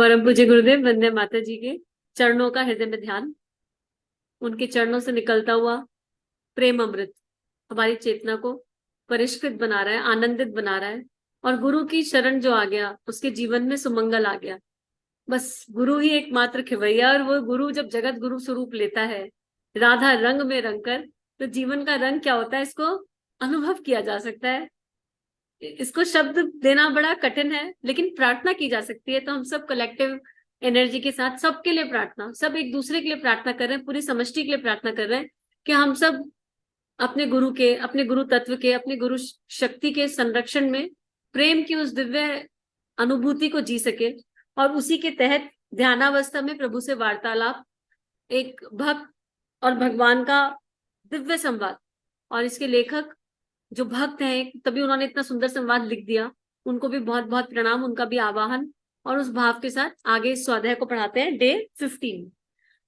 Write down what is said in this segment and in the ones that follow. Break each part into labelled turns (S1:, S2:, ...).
S1: परम पूज्य गुरुदेव, वंदे माता जी के चरणों का हृदय में ध्यान। उनके चरणों से निकलता हुआ प्रेम अमृत हमारी चेतना को परिष्कृत बना रहा है, आनंदित बना रहा है। और गुरु की शरण जो आ गया, उसके जीवन में सुमंगल आ गया। बस गुरु ही एकमात्र खिवैया। और वो गुरु जब जगत गुरु स्वरूप लेता है, राधा रंग में रंग कर, तो जीवन का रंग क्या होता है, इसको अनुभव किया जा सकता है। इसको शब्द देना बड़ा कठिन है, लेकिन प्रार्थना की जा सकती है। तो हम सब कलेक्टिव एनर्जी के साथ सबके लिए प्रार्थना, सब एक दूसरे के लिए प्रार्थना कर रहे हैं, पूरी समष्टि के लिए प्रार्थना कर रहे हैं कि हम सब अपने गुरु के, अपने गुरु तत्व के, अपने गुरु शक्ति के संरक्षण में प्रेम की उस दिव्य अनुभूति को जी सके। और उसी के तहत ध्यानावस्था में प्रभु से वार्तालाप, एक भक्त और भगवान का दिव्य संवाद। और इसके लेखक जो भक्त हैं, तभी उन्होंने इतना सुंदर संवाद लिख दिया, उनको भी बहुत बहुत प्रणाम, उनका भी आवाहन। और उस भाव के साथ आगे इस स्वाध्याय को पढ़ाते हैं, डे 15।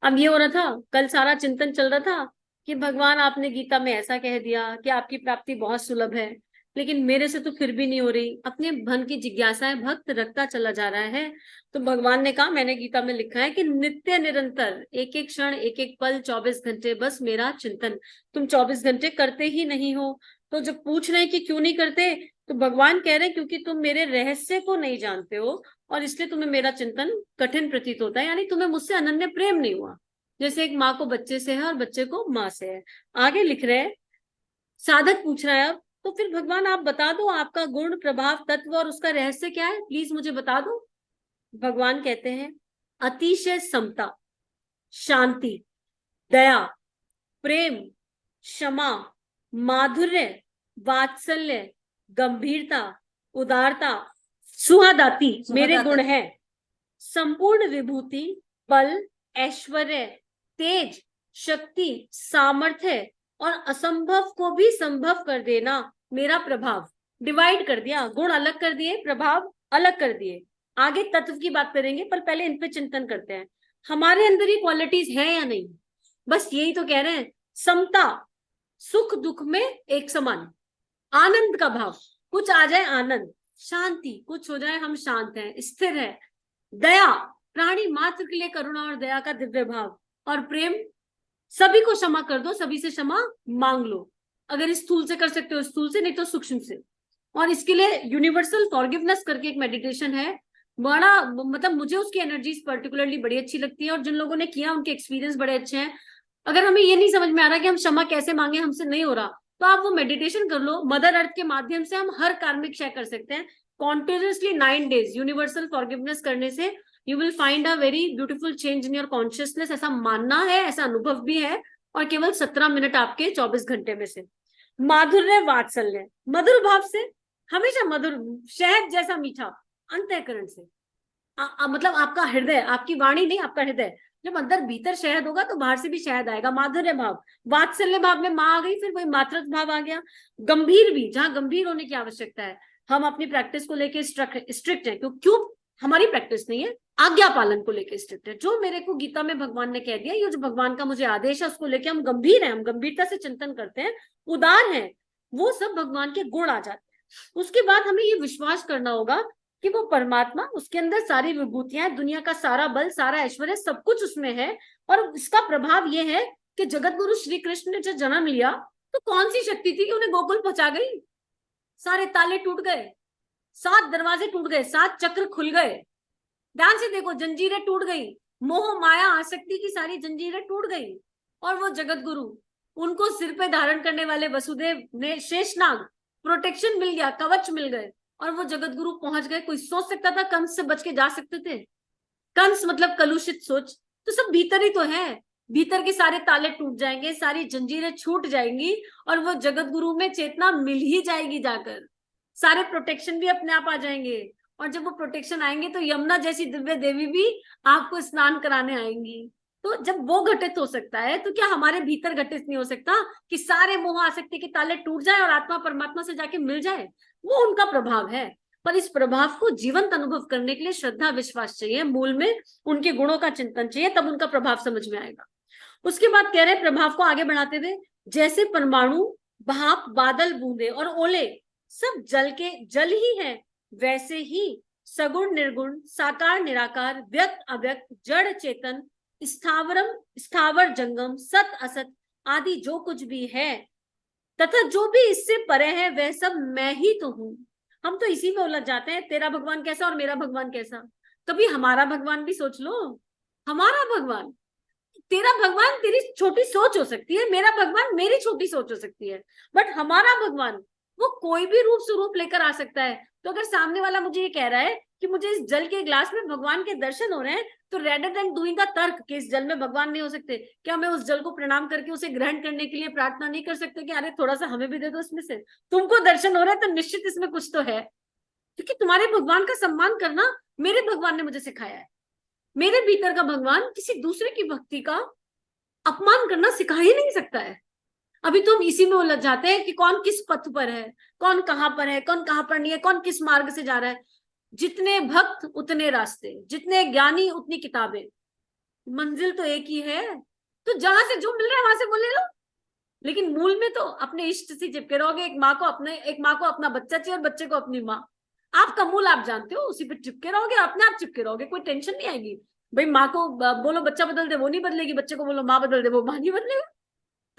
S1: अब ये हो रहा था, कल सारा चिंतन चल रहा था कि भगवान आपने गीता में ऐसा कह दिया कि आपकी प्राप्ति बहुत सुलभ है, लेकिन मेरे से तो फिर भी नहीं हो रही। अपने मन की जिज्ञासाएं भक्त रखता चला जा रहा है। तो भगवान ने कहा, मैंने गीता में लिखा है कि नित्य निरंतर, एक एक क्षण, एक एक पल, 24 घंटे बस मेरा चिंतन। तुम 24 घंटे करते ही नहीं हो। तो जब पूछ रहे हैं कि क्यों नहीं करते, तो भगवान कह रहे हैं क्योंकि तुम मेरे रहस्य को नहीं जानते हो, और इसलिए तुम्हें मेरा चिंतन कठिन प्रतीत होता है। यानी तुम्हें मुझसे अनन्य प्रेम नहीं हुआ, जैसे एक माँ को बच्चे से है और बच्चे को माँ से है। आगे लिख रहे हैं, साधक पूछ रहा है अब, तो फिर भगवान आप बता दो, आपका गुण, प्रभाव, तत्व और उसका रहस्य क्या है, प्लीज मुझे बता दो। भगवान कहते हैं, अतिशय समता, शांति, दया, प्रेम, क्षमा, माधुर्य, वात्सल्य, गंभीरता, उदारता, सुहदाती मेरे गुण हैं। संपूर्ण विभूति, बल, ऐश्वर्य, तेज, शक्ति, सामर्थ्य और असंभव को भी संभव कर देना मेरा प्रभाव। डिवाइड कर दिया, गुण अलग कर दिए, प्रभाव अलग कर दिए। आगे तत्व की बात करेंगे, पर पहले इन पे चिंतन करते हैं, हमारे अंदर ये क्वालिटीज है या नहीं। बस यही तो कह रहे हैं, समता, सुख दुख में एक समान, आनंद का भाव, कुछ आ जाए आनंद, शांति, कुछ हो जाए हम शांत हैं, स्थिर है, दया, प्राणी मात्र के लिए करुणा और दया का दिव्य भाव, और प्रेम, सभी को क्षमा कर दो, सभी से क्षमा मांग लो। अगर स्थूल से कर सकते हो स्थूल से, नहीं तो सूक्ष्म से। और इसके लिए यूनिवर्सल फॉरगिवनेस करके एक मेडिटेशन है, बड़ा मतलब मुझे उसकी एनर्जीज पर्टिकुलरली बड़ी अच्छी लगती है, और जिन लोगों ने किया उनके एक्सपीरियंस बड़े अच्छे हैं। अगर हमें ये नहीं समझ में आ रहा कि हम क्षमा कैसे मांगे, हमसे नहीं हो रहा, तो आप वो मेडिटेशन कर लो। मदर अर्थ के माध्यम से हम हर कार्मिक क्षय कर सकते हैं कॉन्टिन्यूसली 9 डेज यूनिवर्सल फॉरगिवनेस करने से। You will find a very beautiful change in your consciousness. ऐसा मानना है, ऐसा अनुभव भी है। और केवल 17 मिनट आपके 24 घंटे में से। माधुर्य, वात्सल्य, मधुर भाव से, हमेशा मधुर, शहद जैसा मीठा, अंतःकरण से। मतलब आपका हृदय, आपकी वाणी नहीं, आपका हृदय। जब अंदर भीतर शहद होगा तो बाहर से भी शहद आएगा। माधुर्य भाव, वात्सल्य भाव में माँ आ गई, फिर वही मातृत्व भाव आ गया। गंभीर भी, जहां गंभीर होने की आवश्यकता है। हम अपनी प्रैक्टिस को लेके स्ट्रिक्ट है, क्यों हमारी प्रैक्टिस नहीं है, आज्ञा पालन को लेके स्ट्रिक्ट है। जो मेरे को गीता में भगवान ने कह दिया, ये जो भगवान का मुझे आदेश है, उसको लेके हम गंभीर हैं, हम गंभीरता से चिंतन करते हैं, उदार हैं, वो सब भगवान के गुण आ जाते हैं। उसके बाद हमें ये विश्वास करना होगा कि वो परमात्मा, उसके अंदर सारी विभूतियां, दुनिया का सारा बल, सारा ऐश्वर्य, सब कुछ उसमें है। और इसका प्रभाव ये है कि जगत गुरु श्री कृष्ण ने जब जन्म लिया, तो कौन सी शक्ति थी कि उन्हें गोकुल पहुंचा गई। सारे ताले टूट गए, 7 दरवाजे टूट गए, 7 चक्र खुल गए। ध्यान से देखो, जंजीरें टूट गई, मोह माया आसक्ति की सारी जंजीरें टूट गई। और वो जगत गुरु, उनको सिर पे धारण करने वाले वसुदेव ने शेषनाग, प्रोटेक्शन मिल गया, कवच मिल गए, और वो जगत गुरु पहुंच गए। कोई सोच सकता था कंस से बच के जा सकते थे? कंस मतलब कलुषित सोच। तो सब भीतर ही तो है, भीतर के सारे ताले टूट जाएंगे, सारी जंजीरें छूट जाएंगी, और वो जगत गुरु में चेतना मिल ही जाएगी जाकर। सारे प्रोटेक्शन भी अपने आप आ जाएंगे। और जब वो प्रोटेक्शन आएंगे तो यमुना जैसी दिव्य देवी भी आपको स्नान कराने आएंगी। तो जब वो घटित हो सकता है, तो क्या हमारे भीतर घटित नहीं हो सकता कि सारे मोह आसक्ति के ताले टूट जाए और आत्मा परमात्मा से जाके मिल जाए? वो उनका प्रभाव है। पर इस प्रभाव को जीवंत अनुभव करने के लिए श्रद्धा विश्वास चाहिए, मूल में उनके गुणों का चिंतन चाहिए, तब उनका प्रभाव समझ में आएगा। उसके बाद कह रहे प्रभाव को आगे बढ़ाते हुए, जैसे परमाणु, भाप, बादल, बूंदे और ओले सब जल ही हैं, वैसे ही सगुण निर्गुण, साकार निराकार, व्यक्त अव्यक्त, जड़ चेतन, स्थावरम स्थावर जंगम, सत असत आदि जो कुछ भी है तथा जो भी इससे परे है वह सब मैं ही तो हूं। हम तो इसी में उलझ जाते हैं, तेरा भगवान कैसा और मेरा भगवान कैसा। कभी हमारा भगवान भी सोच लो। हमारा भगवान, तेरा भगवान तेरी छोटी सोच हो सकती है, मेरा भगवान मेरी छोटी सोच हो सकती है, बट हमारा भगवान वो कोई भी रूप स्वरूप लेकर आ सकता है। तो अगर सामने वाला मुझे ये कह रहा है कि मुझे इस जल के ग्लास में भगवान के दर्शन हो रहे हैं, तो रेडर देन डूइंग द तर्क कि इस जल में भगवान नहीं हो सकते, क्या मैं उस जल को प्रणाम करके उसे ग्रहण करने के लिए प्रार्थना नहीं कर सकते कि अरे थोड़ा सा हमें भी दे दो इसमें से, तुमको दर्शन हो रहा है तो निश्चित इसमें कुछ तो है। क्योंकि तुम्हारे भगवान का सम्मान करना मेरे भगवान ने मुझे सिखाया है। मेरे भीतर का भगवान किसी दूसरे की भक्ति का अपमान करना सिखा ही नहीं सकता है। अभी तो हम इसी में उलझ जाते हैं कि कौन किस पथ पर है, कौन कहां पर है, कौन कहां पर नहीं है, कौन किस मार्ग से जा रहा है। जितने भक्त उतने रास्ते, जितने ज्ञानी उतनी किताबें, मंजिल तो एक ही है। तो जहां से जो मिल रहा है वहां से वो ले लो, लेकिन मूल में तो अपने इष्ट से चिपके रहोगे। एक माँ को अपना बच्चा चाहिए और बच्चे को अपनी माँ। आपका मूल आप जानते हो, उसी पे चिपके रहोगे, अपने आप चिपके रहोगे, कोई टेंशन नहीं आएगी। भाई माँ को बोलो बच्चा बदल दे, वो नहीं बदलेगी, बच्चे को बोलो माँ बदल दे, वो माँ नहीं बदलेगा।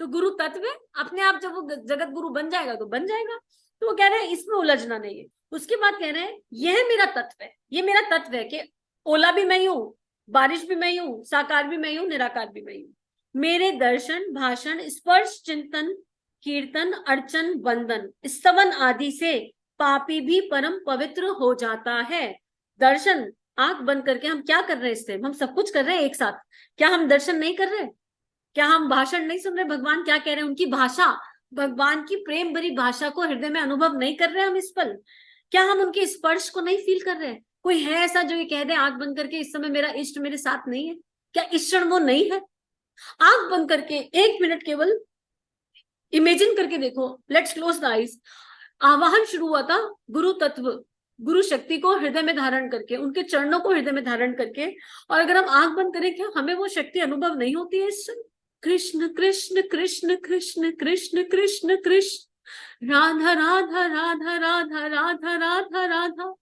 S1: तो गुरु तत्व है, अपने आप जब वो जगत गुरु बन जाएगा तो बन जाएगा। तो वो कह रहे हैं इसमें उलझना नहीं है। उसके बाद कह रहे हैं यह मेरा तत्व है, ये मेरा तत्व है कि ओला भी मैं ही हूं, बारिश भी मैं ही हूं, साकार भी मैं ही हूं, निराकार भी मैं ही हूं। मेरे दर्शन, भाषण, स्पर्श, चिंतन, कीर्तन, अर्चन, वंदन, स्तवन आदि से पापी भी परम पवित्र हो जाता है। दर्शन, आंख बंद करके हम क्या कर रहे हैं इस टाइम? हम सब कुछ कर रहे हैं एक साथ। क्या हम दर्शन नहीं कर रहे? क्या हम भाषण नहीं सुन रहे? भगवान क्या कह रहे हैं, उनकी भाषा, भगवान की प्रेम भरी भाषा को हृदय में अनुभव नहीं कर रहे हम इस पल? क्या हम उनके स्पर्श को नहीं फील कर रहे? कोई है ऐसा जो ये कह दे आंख बंद करके इस समय मेरा इष्ट मेरे साथ नहीं है? क्या इस क्षण वो नहीं है? आंख बंद करके 1 मिनट केवल इमेजिन करके देखो। Let's close the eyes. आवाहन शुरू हुआ था गुरु तत्व, गुरु शक्ति को हृदय में धारण करके, उनके चरणों को हृदय में धारण करके। और अगर हम आंख बंद करें, क्या हमें वो शक्ति अनुभव नहीं होती है इस समय? कृष्ण कृष्ण कृष्ण कृष्ण कृष्ण कृष्ण कृष्ण, राधा राधा राधा राधा राधा राधा राधा,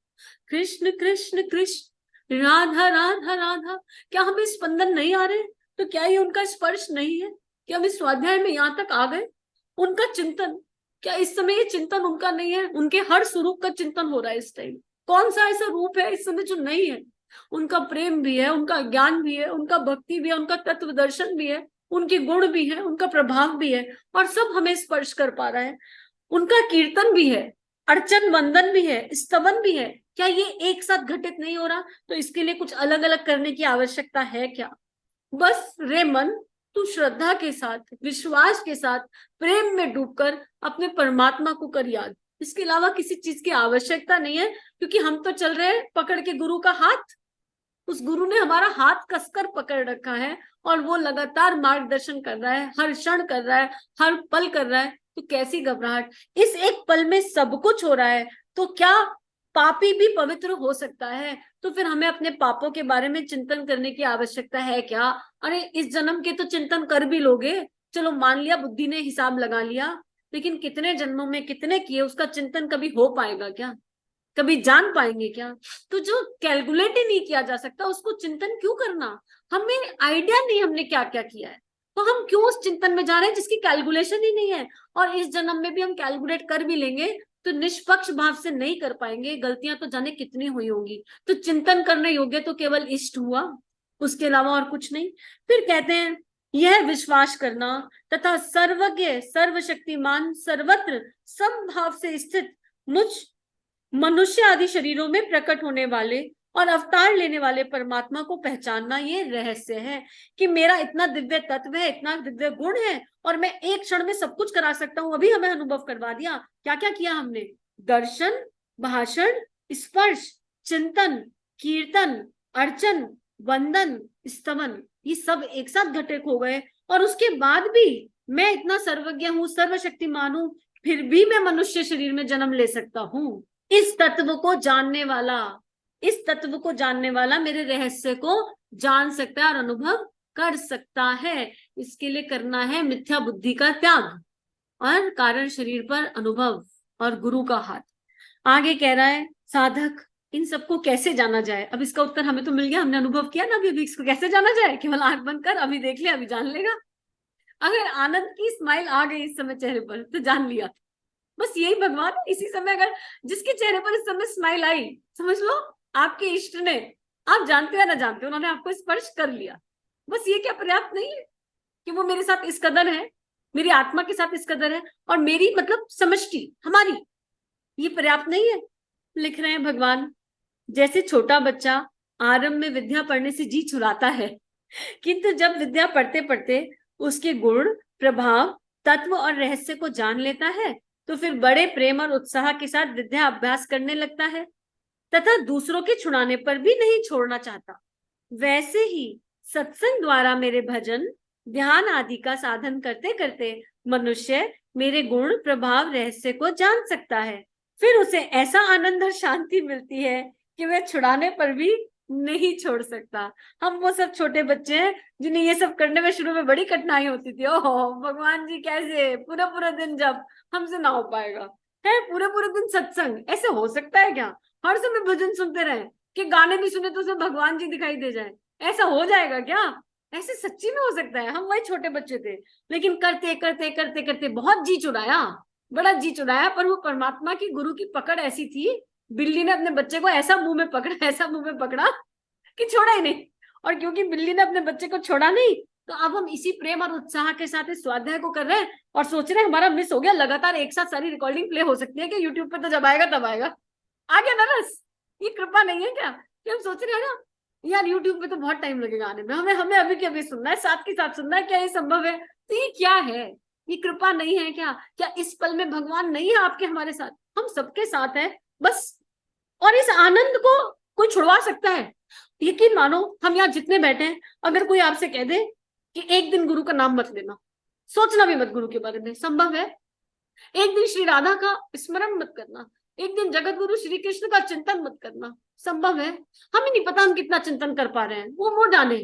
S1: कृष्ण कृष्ण कृष्ण, राधा राधा राधा। क्या हमें स्पंदन नहीं आ रहे? तो क्या ये उनका स्पर्श नहीं है? क्या हम इस स्वाध्याय में यहाँ तक आ गए? उनका चिंतन, क्या इस समय ये चिंतन उनका नहीं है? उनके हर स्वरूप का चिंतन हो रहा है इस टाइम। कौन सा ऐसा रूप है इस समय जो नहीं है? उनका प्रेम भी है, उनका ज्ञान भी है, उनका भक्ति भी है, उनका तत्व दर्शन भी है, उनके गुण भी है, उनका प्रभाव भी है, और सब हमें स्पर्श कर पा रहा है। उनका कीर्तन भी है, अर्चन वंदन भी है, स्तवन भी है। क्या ये एक साथ घटित नहीं हो रहा? तो इसके लिए कुछ अलग अलग करने की आवश्यकता है क्या? बस रे मन, तू श्रद्धा के साथ, विश्वास के साथ, प्रेम में डूबकर अपने परमात्मा को कर याद। इसके अलावा किसी चीज की आवश्यकता नहीं है, क्योंकि हम तो चल रहे हैं पकड़ के गुरु का हाथ। उस गुरु ने हमारा हाथ कसकर पकड़ रखा है और वो लगातार मार्गदर्शन कर रहा है, हर क्षण कर रहा है, हर पल कर रहा है। तो कैसी घबराहट? इस एक पल में सब कुछ हो रहा है, तो क्या पापी भी पवित्र हो सकता है? तो फिर हमें अपने पापों के बारे में चिंतन करने की आवश्यकता है क्या? अरे इस जन्म के तो चिंतन कर भी लोगे, चलो मान लिया, बुद्धि ने हिसाब लगा लिया, लेकिन कितने जन्मों में कितने किए, उसका चिंतन कभी हो पाएगा क्या? कभी जान पाएंगे क्या? तो जो कैलकुलेट ही नहीं किया जा सकता उसको चिंतन क्यों करना? हमें आइडिया नहीं हमने क्या क्या किया है, तो हम क्यों उस चिंतन में जा रहे हैं जिसकी कैलकुलेशन ही नहीं है? और इस जन्म में भी हम कैलकुलेट कर भी लेंगे तो निष्पक्ष भाव से नहीं कर पाएंगे, गलतियां तो जाने कितनी हुई होंगी। तो चिंतन करने योग्य तो केवल इष्ट हुआ, उसके अलावा और कुछ नहीं। फिर कहते हैं यह विश्वास करना तथा सर्वज्ञ, सर्वशक्तिमान, सर्वत्र समभाव से स्थित मुझ मनुष्य आदि शरीरों में प्रकट होने वाले और अवतार लेने वाले परमात्मा को पहचानना, ये रहस्य है कि मेरा इतना दिव्य तत्व है, इतना दिव्य गुण है, और मैं एक क्षण में सब कुछ करा सकता हूं। अभी हमें अनुभव करवा दिया। क्या क्या किया हमने? दर्शन, भाषण, स्पर्श, चिंतन, कीर्तन, अर्चन, वंदन, स्तवन, ये सब एक साथ घटित हो गए। और उसके बाद भी मैं इतना सर्वज्ञ हूं, सर्वशक्तिमान हूं, फिर भी मैं मनुष्य शरीर में जन्म ले सकता हूं। इस तत्व को जानने वाला, इस तत्व को जानने वाला मेरे रहस्य को जान सकता है और अनुभव कर सकता है। इसके लिए करना है मिथ्या बुद्धि का त्याग और कारण शरीर पर अनुभव और गुरु का हाथ। आगे कह रहा है साधक इन सबको कैसे जाना जाए? अब इसका उत्तर हमें तो मिल गया, हमने अनुभव किया ना अभी इसको कैसे जाना जाए। केवल आंख बंद कर, अभी देख ले, अभी जान लेगा। अगर आनंद की स्माइल आ गई इस समय चेहरे पर तो जान लिया। बस यही भगवान है। इसी समय अगर जिसके चेहरे पर इस समय स्माइल आई, समझ लो आपके इष्ट ने, आप जानते हो या ना जानते हो, उन्होंने आपको स्पर्श कर लिया। बस ये क्या पर्याप्त नहीं है कि वो मेरे साथ इस कदर है, मेरी आत्मा के साथ इस कदर है, और मेरी मतलब समष्टि हमारी, ये पर्याप्त नहीं है? लिख रहे हैं भगवान, जैसे छोटा बच्चा आरंभ में विद्या पढ़ने से जी छुड़ाता है, किंतु जब विद्या पढ़ते पढ़ते उसके गुण, प्रभाव, तत्व और रहस्य को जान लेता है तो फिर बड़े प्रेम और उत्साह के साथ विद्या अभ्यास करने लगता है तथा दूसरों के छुड़ाने पर भी नहीं छोड़ना चाहता। वैसे ही सत्संग द्वारा मेरे भजन, ध्यान आदि का साधन करते करते मनुष्य मेरे गुण, प्रभाव, रहस्य को जान सकता है। फिर उसे ऐसा आनंद और शांति मिलती है कि वह छुड़ाने पर भी नहीं छोड़ सकता। हम वो सब छोटे बच्चे हैं जिन्हें ये सब करने में शुरू में बड़ी कठिनाई होती थी। ओहो भगवान जी, कैसे पूरा पूरा दिन जब हमसे ना हो पाएगा है, पूरे पूरे दिन सत्संग, ऐसे हो सकता है क्या? हर समय भजन सुनते रहे कि गाने भी सुने तो उसे भगवान जी दिखाई दे जाए, ऐसा हो जाएगा क्या? ऐसे सच्ची में हो सकता है? हम वही छोटे बच्चे थे, लेकिन करते करते करते करते बहुत जी चुराया, बड़ा जी चुराया, पर वो परमात्मा की, गुरु की पकड़ ऐसी थी, बिल्ली ने अपने बच्चे को ऐसा मुंह में पकड़ा, ऐसा मुंह में पकड़ा कि छोड़ा ही नहीं। और क्योंकि बिल्ली ने अपने बच्चे को छोड़ा नहीं, तो अब हम इसी प्रेम और उत्साह के साथ इस स्वाध्याय को कर रहे हैं और सोच रहे हैं हमारा मिस हो गया, लगातार एक साथ सारी रिकॉर्डिंग प्ले हो सकती है कि यूट्यूब पे, तो जब आएगा तब आएगा। आ गया ना रस? ये कृपा नहीं है क्या कि हम सोच रहे हैं ना यार यूट्यूब पे तो बहुत टाइम लगेगा आने में, हमें हमें अभी के अभी सुनना है, साथ के साथ सुनना है, क्या ये संभव है? तो ये क्या है? ये कृपा नहीं है क्या? क्या इस पल में भगवान नहीं है आपके हमारे साथ? हम सबके साथ है बस। और इस आनंद को कोई छुड़वा सकता है? यकीन मानो, हम यहाँ जितने बैठे हैं, अगर कोई आपसे कह दे कि एक दिन गुरु का नाम मत लेना, सोचना भी मत गुरु के बारे में, संभव है? एक दिन श्री राधा का स्मरण मत करना, एक दिन जगत गुरु श्री कृष्ण का चिंतन मत करना, संभव है? हमें नहीं पता हम कितना चिंतन कर पा रहे हैं, वो जाने,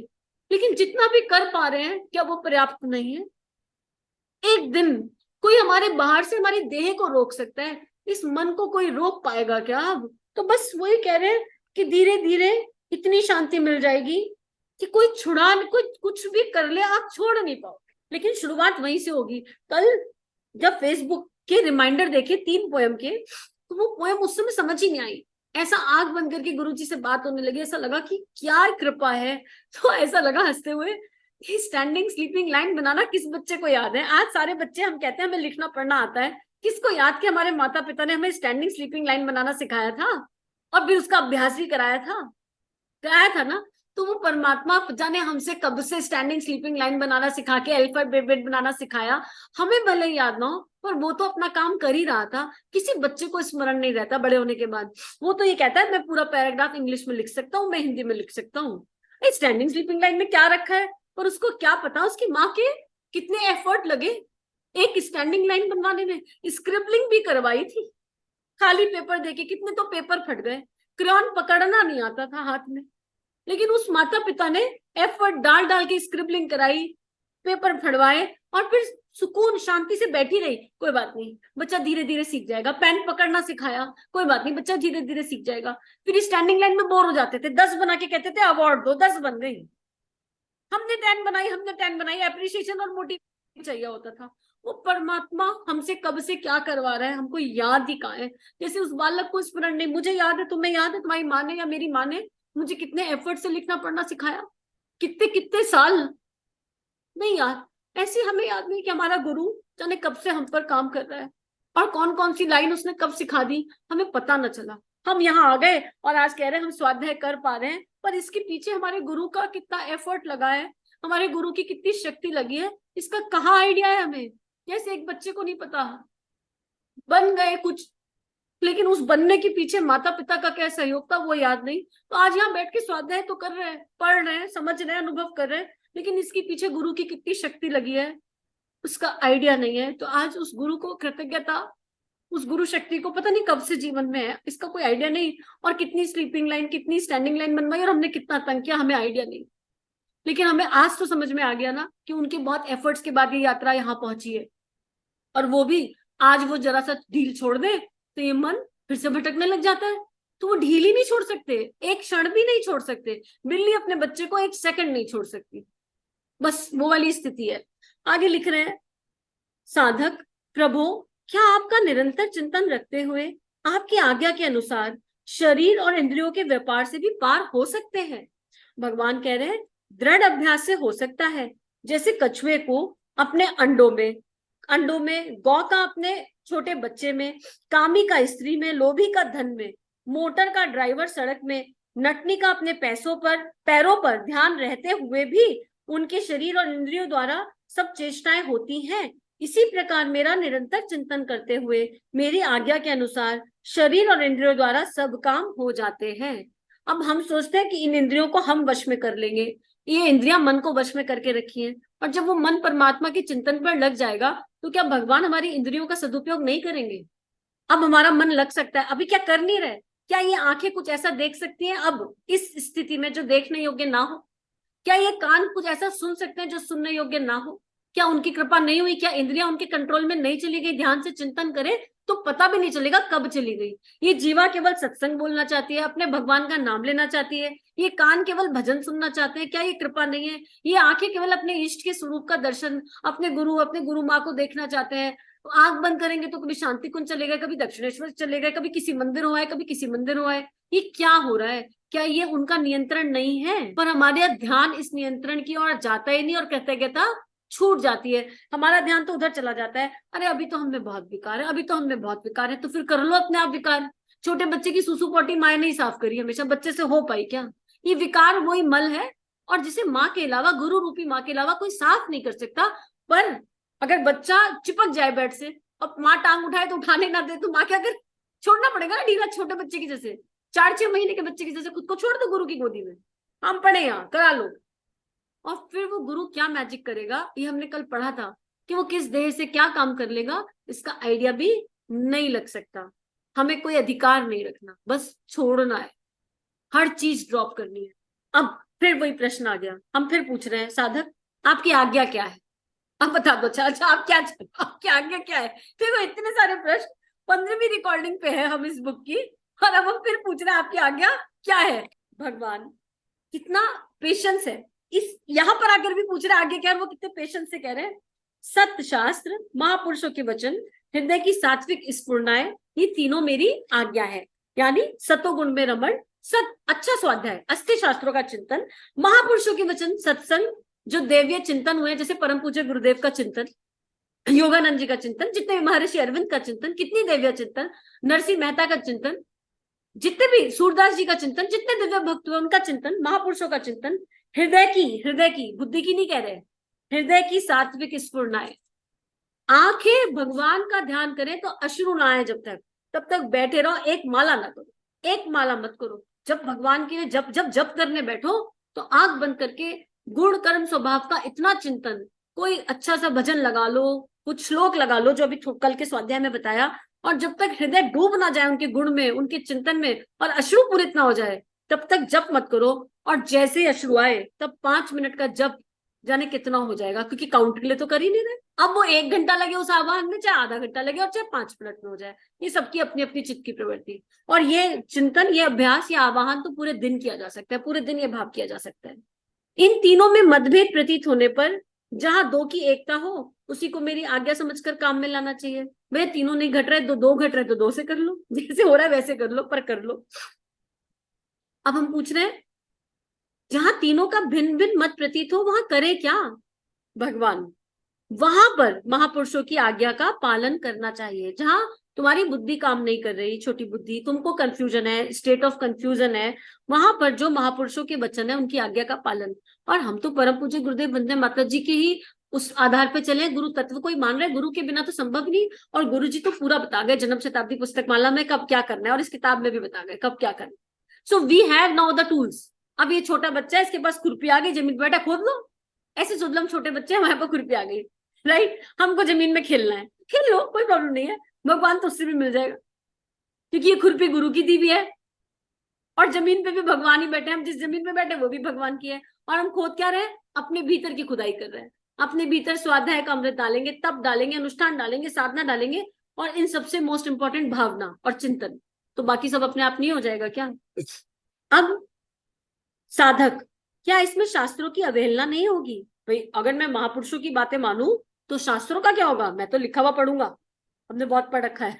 S1: लेकिन जितना भी कर पा रहे हैं क्या वो पर्याप्त नहीं है? एक दिन कोई हमारे बाहर से हमारी देह को रोक सकता है, इस मन को कोई रोक पाएगा क्या? अब तो बस वही कह रहे हैं कि धीरे धीरे इतनी शांति मिल जाएगी कि कोई छुड़ा, कोई कुछ भी कर ले, आप छोड़ नहीं पाओगे। लेकिन शुरुआत वहीं से होगी। कल जब फेसबुक के रिमाइंडर देखे 3 पोएम के, तो वो पोएम उस समय समझ ही नहीं आई, ऐसा आंख बंद करके गुरुजी से बात होने लगी, ऐसा लगा कि क्या कृपा है। तो ऐसा लगा हंसते हुए, ये स्टैंडिंग स्लीपिंग लाइन बनाना किस बच्चे को याद है? आज सारे बच्चे हम कहते हैं हमें लिखना पढ़ना आता है, किसको याद कि हमारे माता पिता ने हमें स्टैंडिंग स्लीपिंग लाइन बनाना सिखाया था और फिर उसका अभ्यास भी कराया था ना? तो वो परमात्मा जाने हमसे कब से स्टैंडिंग स्लीपिंग लाइन बनाना सिखा के अल्फाबेट बनाना सिखाया, हमें भले याद ना हो, पर वो तो अपना काम कर ही रहा था। किसी बच्चे को स्मरण नहीं रहता बड़े होने के बाद, वो तो ये कहता है मैं पूरा पैराग्राफ इंग्लिश में लिख सकता हूँ, मैं हिंदी में लिख सकता हूँ। स्टैंडिंग स्लीपिंग लाइन में क्या रखा है, पर उसको क्या पता उसकी माँ के कितने एफर्ट लगे एक स्टैंडिंग लाइन बनवाने में। स्क्रिबलिंग भी करवाई थी, खाली पेपर देके, कितने तो पेपर फट गए, क्रेयॉन पकड़ना नहीं आता था हाथ में, लेकिन उस माता पिता ने एफर्ट डाल डाल के स्क्रिबलिंग कराई, पेपर फड़वाए, और फिर सुकून शांति से बैठी रही। कोई बात नहीं, बच्चा धीरे धीरे सीख जाएगा। पेन पकड़ना सिखाया, कोई बात नहीं, बच्चा धीरे धीरे सीख जाएगा। फिर स्टैंडिंग लाइन में बोर हो जाते थे, 10 बना के कहते थे अवार्ड दो, 10 बन गई, हमने 10 बनाई, एप्रिसिएशन और मोटिवेशन चाहिए होता था। वो परमात्मा हमसे कब से क्या करवा रहा है, हमको याद ही कहाँ है। जैसे उस बालक को स्मरण नहीं, मुझे याद है, तुम्हें याद है, तुम्हारी माँ ने या मेरी माँ ने मुझे कितने एफर्ट से लिखना पढ़ना सिखाया, कितने कितने साल। नहीं यार, ऐसे हमें याद नहीं कि हमारा गुरु जाने कब से हम पर काम कर रहा है और कौन कौन सी लाइन उसने कब सिखा दी, हमें पता न चला। हम यहाँ आ गए और आज कह रहे हैं हम स्वाध्याय कर पा रहे हैं, पर इसके पीछे हमारे गुरु का कितना एफर्ट लगा है, हमारे गुरु की कितनी शक्ति लगी है, इसका कहाँ आइडिया है हमें? जैसे एक बच्चे को नहीं पता, बन गए कुछ, लेकिन उस बनने के पीछे माता पिता का क्या सहयोग था वो याद नहीं। तो आज यहाँ बैठ के स्वाध्याय तो कर रहे हैं, पढ़ रहे हैं, समझ रहे हैं, अनुभव कर रहे हैं, लेकिन इसके पीछे गुरु की कितनी शक्ति लगी है उसका आइडिया नहीं है। तो आज उस गुरु को कृतज्ञता, उस गुरु शक्ति को पता नहीं कब से जीवन में है, इसका कोई आइडिया नहीं। और कितनी स्लीपिंग लाइन, कितनी स्टैंडिंग लाइन बनवाई और हमने कितना तंग किया, हमें आइडिया नहीं। लेकिन हमें आज तो समझ में आ गया ना कि उनके बहुत एफर्ट्स के बाद ये यात्रा यहाँ पहुंची है। और वो भी आज वो जरा सा ढील छोड़ दे तो ये मन फिर से भटकने लग जाता है। तो वो ढीली नहीं छोड़ सकते, एक क्षण भी नहीं छोड़ सकते। बिल्ली अपने बच्चे को एक सेकंड नहीं छोड़ सकती, बस वो वाली स्थिति है। आगे लिख रहे हैं साधक, प्रभु क्या आपका निरंतर चिंतन रखते हुए आपकी आज्ञा के अनुसार शरीर और इंद्रियों के व्यापार से भी पार हो सकते हैं? भगवान कह रहे हैं दृढ़ अभ्यास से हो सकता है। जैसे कछुए को अपने अंडों में, गौ का अपने छोटे बच्चे में, कामी का स्त्री में, लोभी का धन में, मोटर का ड्राइवर सड़क में, नटनी का अपने पैरों पर ध्यान रहते हुए भी उनके शरीर और इंद्रियों द्वारा सब चेष्टाएं होती हैं, इसी प्रकार मेरा निरंतर चिंतन करते हुए मेरी आज्ञा के अनुसार शरीर और इंद्रियों द्वारा सब काम हो जाते हैं। अब हम सोचते हैं कि इन इंद्रियों को हम वश में कर लेंगे, ये इंद्रियां मन को वश में करके रखी हैं, और जब वो मन परमात्मा के चिंतन पर लग जाएगा तो क्या भगवान हमारी इंद्रियों का सदुपयोग नहीं करेंगे? अब हमारा मन लग सकता है, अभी क्या कर नहीं रहे? क्या ये आंखें कुछ ऐसा देख सकती हैं अब इस स्थिति में जो देखने योग्य ना हो? क्या ये कान कुछ ऐसा सुन सकते हैं जो सुनने योग्य ना हो? क्या उनकी कृपा नहीं हुई? क्या इंद्रियां उनके कंट्रोल में नहीं चली गई? ध्यान से चिंतन करे तो पता भी नहीं चलेगा कब चली गई। ये जीवा केवल सत्संग बोलना चाहती है, अपने भगवान का नाम लेना चाहती है, ये कान केवल भजन सुनना चाहते हैं, क्या ये कृपा नहीं है? ये आंखें केवल अपने इष्ट के स्वरूप का दर्शन, अपने गुरु माँ को देखना चाहते हैं। आंख बंद करेंगे तो कभी शांति कुंज चले गए, कभी दक्षिणेश्वर चले गए, कभी किसी मंदिर हो आए, कभी किसी मंदिर हो आए। ये क्या हो रहा है? क्या ये उनका नियंत्रण नहीं है? पर हमारे ध्यान इस नियंत्रण की ओर जाता ही नहीं, और कहते कहता छूट जाती है। हमारा ध्यान तो उधर चला जाता है, अरे अभी तो हमने बहुत विकार है, अभी तो हमने बहुत विकार है। तो फिर कर लो अपने आप विकार। छोटे बच्चे की सुसु पोटी माए नहीं साफ करी, हमेशा बच्चे से हो पाई क्या? ये विकार वही मल है, और जिसे माँ के अलावा, गुरु रूपी माँ के अलावा कोई साफ नहीं कर सकता। पर अगर बच्चा चिपक जाए बेड से और माँ टांग उठाए तो उठाने ना दे, तो माँ क्या करे? छोड़ना पड़ेगा ना ढीला, छोटे बच्चे की जैसे, 4-6 महीने के बच्चे की जैसे खुद को छोड़ दो गुरु की गोदी में, हम पढ़े यहाँ करा लो। और फिर वो गुरु क्या मैजिक करेगा, ये हमने कल पढ़ा था कि वो किस देह से क्या काम कर लेगा, इसका आइडिया भी नहीं लग सकता। हमें कोई अधिकार नहीं रखना, बस छोड़ना है, हर चीज ड्रॉप करनी है। अब फिर वही प्रश्न आ गया, हम फिर पूछ रहे हैं साधक आपकी आज्ञा क्या है? अब बता दो। अच्छा आपकी आज्ञा क्या है? देखो इतने सारे प्रश्न, 15वीं रिकॉर्डिंग पे है हम इस बुक की, और अब हम फिर पूछ रहे हैं आपकी आज्ञा क्या है। भगवान कितना पेशेंस है, इस यहाँ पर आकर भी पूछ रहे हैं आगे क्या है, वो कितने पेशेंस से कह रहे हैं। सत्य शास्त्र, महापुरुषों के वचन, हृदय की सात्विक स्फुरनाएं, ये तीनों मेरी आज्ञा है। यानी सतोगुण में रमण, अच्छा स्वाध्याय, अस्थि शास्त्रों का चिंतन, महापुरुषों के वचन, सत्संग, जो देवीय चिंतन हुए जैसे परम पूज्य गुरुदेव का चिंतन, योगानंद जी का चिंतन, जितने भी महर्षि अरविंद का चिंतन, कितनी देवीय चिंतन, नरसिंह मेहता का चिंतन, जितने भी सूरदास जी का चिंतन, जितने दिव्य भक्त हुए उनका चिंतन, महापुरुषों का चिंतन, हृदय की, बुद्धि की नहीं कह रहे, हृदय की सात्विक स्फुरनाएं, आंखें भगवान का ध्यान करें तो अश्रु ना आए, जब तब तक बैठे रहो, एक माला ना करो, एक माला मत करो। जब भगवान के जब करने बैठो तो आंख बंद करके गुण कर्म स्वभाव का इतना चिंतन, कोई अच्छा सा भजन लगा लो, कुछ श्लोक लगा लो जो अभी कल के स्वाध्याय में बताया, और जब तक हृदय डूब ना जाए उनके गुण में, उनके चिंतन में, और अश्रु पूरित ना हो जाए, तब तक जप मत करो। और जैसे ही अश्रु आए तब 5 मिनट का जप जाने कितना हो जाएगा, क्योंकि काउंट के लिए तो कर ही नहीं रहे। अब वो 1 घंटा लगे उस आवाहन में, चाहे आधा घंटा लगे, और चाहे 5 मिनट में हो जाए, ये सबकी अपनी अपनी चित्त की प्रवृत्ति। और ये चिंतन, ये अभ्यास, ये आवाहन तो पूरे दिन किया जा सकता है, पूरे दिन ये भाव किया जा सकता है। इन तीनों में मतभेद प्रतीत होने पर जहां 2 की एकता हो, उसी को मेरी आज्ञा समझकर काम में लाना चाहिए। वे तीनों नहीं घट रहे, 2 घट रहे तो 2 से कर लो, जैसे हो रहा है वैसे कर लो, पर कर लो। अब हम पूछ रहे हैं जहां तीनों का भिन्न भिन्न मत प्रतीत हो, वहां करे क्या भगवान? वहां पर महापुरुषों की आज्ञा का पालन करना चाहिए। जहां तुम्हारी बुद्धि काम नहीं कर रही, छोटी बुद्धि, तुमको कंफ्यूजन है, स्टेट ऑफ कंफ्यूजन है, वहां पर जो महापुरुषों के वचन है उनकी आज्ञा का पालन। और हम तो परम पूज्य गुरुदेव वंदे माता जी के ही उस आधार पे चले, गुरु तत्व को ही मान रहे, गुरु के बिना तो संभव नहीं। और गुरु जी तो पूरा बता गए जन्म शताब्दी पुस्तक माला में कब क्या करना है, और इस किताब में भी बता गए कब क्या करना है। So we have now the tools. अब ये छोटा बच्चा है, इसके पास खुरपी आ गई, जमीन बैठा, खोद लो। ऐसे सुदलम छोटे बच्चे हमारे पास खुरपी आ गई, राइट, हमको जमीन में खेलना है, खेल लो, कोई प्रॉब्लम नहीं है, भगवान तो उससे भी मिल जाएगा, क्योंकि ये खुरपी गुरु की दी हुई है, और जमीन पे भी भगवान ही बैठे, हम जिस जमीन पे बैठे वो भी भगवान की है। और हम खोद क्या रहे? अपने भीतर की खुदाई कर रहे हैं, अपने भीतर स्वाध्याय का अमृत डालेंगे, तप डालेंगे, अनुष्ठान डालेंगे, साधना डालेंगे, और इन सबसे मोस्ट इंपॉर्टेंट भावना और चिंतन। तो बाकी सब अपने आप नहीं हो जाएगा क्या? अब साधक, क्या इसमें शास्त्रों की अवहेलना नहीं होगी? भाई अगर मैं महापुरुषों की बातें मानूं तो शास्त्रों का क्या होगा? मैं तो लिखा हुआ पढ़ूंगा, हमने बहुत पढ़ रखा है।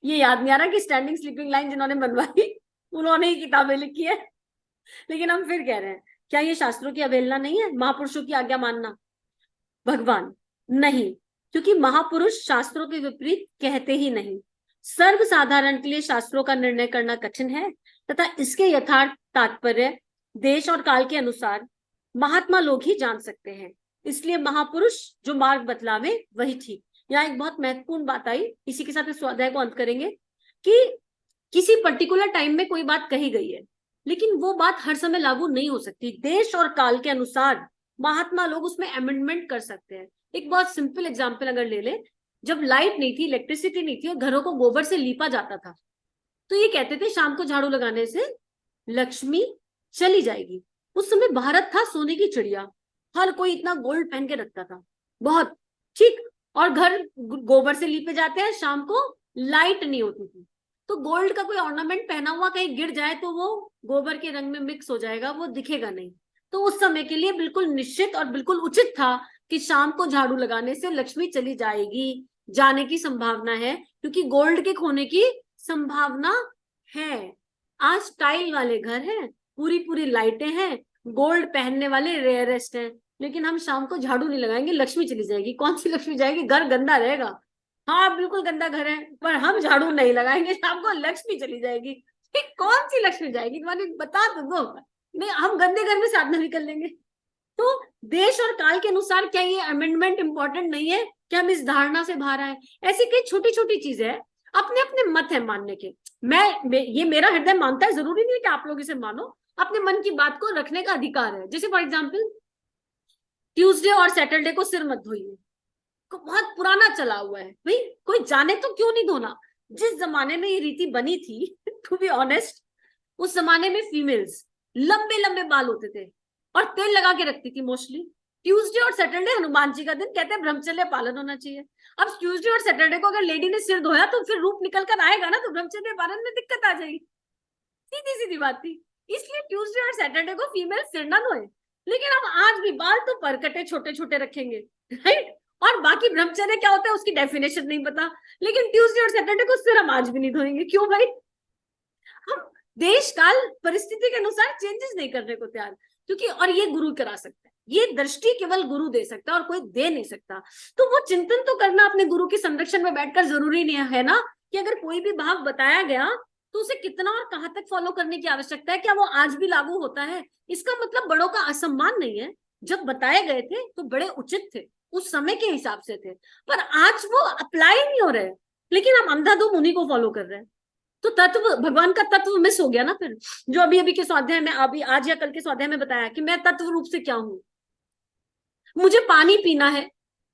S1: ये याद नहीं आ रहा कि स्टैंडिंग स्लीपिंग लाइन जिन्होंने बनवाई उन्होंने ही किताबें लिखी है। लेकिन हम फिर कह रहे हैं, क्या ये शास्त्रों की अवहेलना नहीं है महापुरुषों की आज्ञा मानना? भगवान, नहीं, क्योंकि महापुरुष शास्त्रों के विपरीत कहते ही नहीं। सर्वसाधारण के लिए शास्त्रों का निर्णय करना कठिन है तथा इसके यथार्थ तात्पर्य देश और काल के अनुसार महात्मा लोग ही जान सकते हैं। इसलिए महापुरुष जो मार्ग बतलावे वही ठीक। यहाँ एक बहुत महत्वपूर्ण बात आई, इसी के साथ इस स्वाध्याय को अंत करेंगे, कि किसी पर्टिकुलर टाइम में कोई बात कही गई है, लेकिन वो बात हर समय लागू नहीं हो सकती। देश और काल के अनुसार महात्मा लोग उसमें अमेंडमेंट कर सकते हैं। एक बहुत सिंपल एग्जांपल अगर ले ले, जब लाइट नहीं थी, इलेक्ट्रिसिटी नहीं थी और घरों को गोबर से लीपा जाता था, तो ये कहते थे शाम को झाड़ू लगाने से लक्ष्मी चली जाएगी। उस समय भारत था सोने की चिड़िया, हर कोई इतना गोल्ड पहन के रखता था, बहुत ठीक, और घर गोबर से लीपे जाते हैं, शाम को लाइट नहीं होती थी, तो गोल्ड का कोई ऑर्नामेंट पहना हुआ कहीं गिर जाए तो वो गोबर के रंग में मिक्स हो जाएगा, वो दिखेगा नहीं। तो उस समय के लिए बिल्कुल निश्चित और बिल्कुल उचित था कि शाम को झाड़ू लगाने से लक्ष्मी चली जाएगी, जाने की संभावना है, क्योंकि गोल्ड के खोने की संभावना है। आज टाइल वाले घर हैं, पूरी पूरी लाइटें हैं, गोल्ड पहनने वाले रेयरेस्ट हैं, लेकिन हम शाम को झाड़ू नहीं लगाएंगे, लक्ष्मी चली जाएगी। कौन सी लक्ष्मी जाएगी? घर गंदा रहेगा, हाँ बिल्कुल गंदा घर है, पर हम झाड़ू नहीं लगाएंगे, शाम को लक्ष्मी चली जाएगी। कौन सी लक्ष्मी जाएगी? तुम्हारी बता तो दो। नहीं, हम गंदे घर में साधना भी कर लेंगे। तो देश और काल के अनुसार क्या ये अमेंडमेंट इंपॉर्टेंट नहीं है कि हम इस धारणा से बाहर आए? ऐसी कई छोटी छोटी चीजें हैं, अपने अपने मत है मानने के। ये मेरा हृदय मानता है, जरूरी नहीं है कि आप लोग इसे मानो, अपने मन की बात को रखने का अधिकार है। जैसे फॉर एग्जाम्पल, ट्यूसडे और सैटरडे को सिर मत धोइए, बहुत पुराना चला हुआ है, भाई कोई जाने तो क्यों नहीं धोना। जिस जमाने में ये रीति बनी थी, टू बी ऑनेस्ट, उस जमाने में फीमेल्स लंबे लंबे बाल होते थे और तेल लगा के रखती थी मोस्टली। ट्यूसडे और सैटरडे हनुमान जी का दिन, कहते हैं ब्रह्मचर्य पालन होना चाहिए। अब ट्यूसडे और सैटरडे को अगर लेडी ने सिर धोया तो फिर रूप निकल कर आएगा ना, तो ब्रह्मचर्य पालन में दिक्कत आ जाएगी। सीधी सीधी बात थी। इसलिए ट्यूसडे और सैटरडे को फीमेल सिर ना धोए, लेकिन हम आज भी बाल तो परकटे छोटे छोटे रखेंगे, राइट? और बाकी ब्रह्मचर्य क्या होता है उसकी डेफिनेशन नहीं पता, लेकिन ट्यूसडे और सैटरडे को सिर हम आज भी नहीं धोएंगे। क्यों भाई? हम देश काल परिस्थिति के अनुसार चेंजेस नहीं करने को तैयार, क्योंकि और ये गुरु करा सकता है, ये दृष्टि केवल गुरु दे सकता है और कोई दे नहीं सकता। तो वो चिंतन तो करना अपने गुरु के संरक्षण में बैठकर जरूरी नहीं है ना, कि अगर कोई भी भाव बताया गया तो उसे कितना और कहां तक फॉलो करने की आवश्यकता है, क्या वो आज भी लागू होता है? इसका मतलब बड़ों का असम्मान नहीं है। जब बताए गए थे तो बड़े उचित थे, उस समय के हिसाब से थे, पर आज वो अप्लाई नहीं हो रहे, लेकिन हम अंधाधुंध उन्हीं को फॉलो कर रहे हैं। तो तत्व, भगवान का तत्व मिस हो गया ना फिर। जो अभी अभी के स्वाध्याय में, अभी आज या कल के स्वाध्याय में बताया कि मैं तत्व रूप से क्या हूं। मुझे पानी पीना है,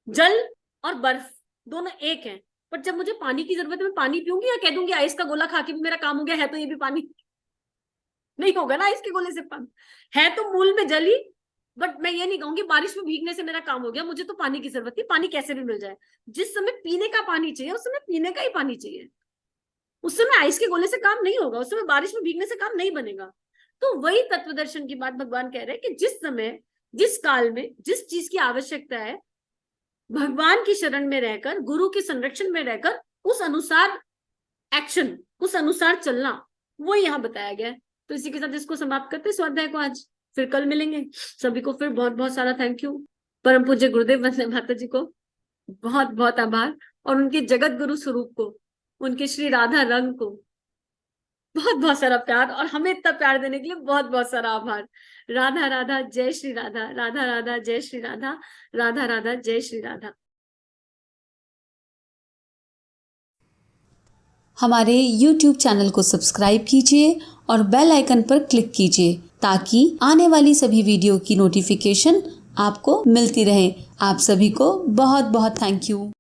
S1: जल और बर्फ दोनों एक हैं, पर जब मुझे पानी की जरूरत है मैं पानी पीऊंगी या कह दूंगी आइस का गोला खा के भी मेरा काम हो गया है, तो ये भी पानी नहीं होगा ना, आइस के गोले से पानी है तो मूल में जल ही। बट मैं ये नहीं कहूंगी बारिश में भीगने से मेरा काम हो गया, मुझे तो पानी की जरूरत थी, पानी कैसे भी मिल जाए। जिस समय पीने का पानी चाहिए उस समय पीने का ही पानी चाहिए, उस समय आइस के गोले से काम नहीं होगा, उस समय बारिश में भीगने से काम नहीं बनेगा। तो वही तत्व दर्शन की बात भगवान कह रहे हैं कि जिस समय जिस काल में जिस चीज की आवश्यकता है, भगवान की शरण में रहकर, गुरु के संरक्षण में रहकर, उस अनुसार एक्शन, उस अनुसार चलना, वो यहाँ बताया गया है। तो इसी के साथ इसको समाप्त करते स्वाध्याय को आज, फिर कल मिलेंगे। सभी को फिर बहुत बहुत सारा थैंक यू। परम पूज्य गुरुदेव वंदे माता जी को बहुत बहुत आभार, और उनके जगत गुरु स्वरूप को, उनके श्री राधा रंग को बहुत बहुत सारा प्यार, और हमें इतना प्यार देने के लिए बहुत बहुत सारा आभार। राधा राधा जय श्री राधा, राधा राधा जय श्री राधा, राधा राधा जय श्री राधा।
S2: हमारे YouTube चैनल को सब्सक्राइब कीजिए और बेल आइकन पर क्लिक कीजिए ताकि आने वाली सभी वीडियो की नोटिफिकेशन आपको मिलती रहे। आप सभी को बहुत बहुत थैंक यू।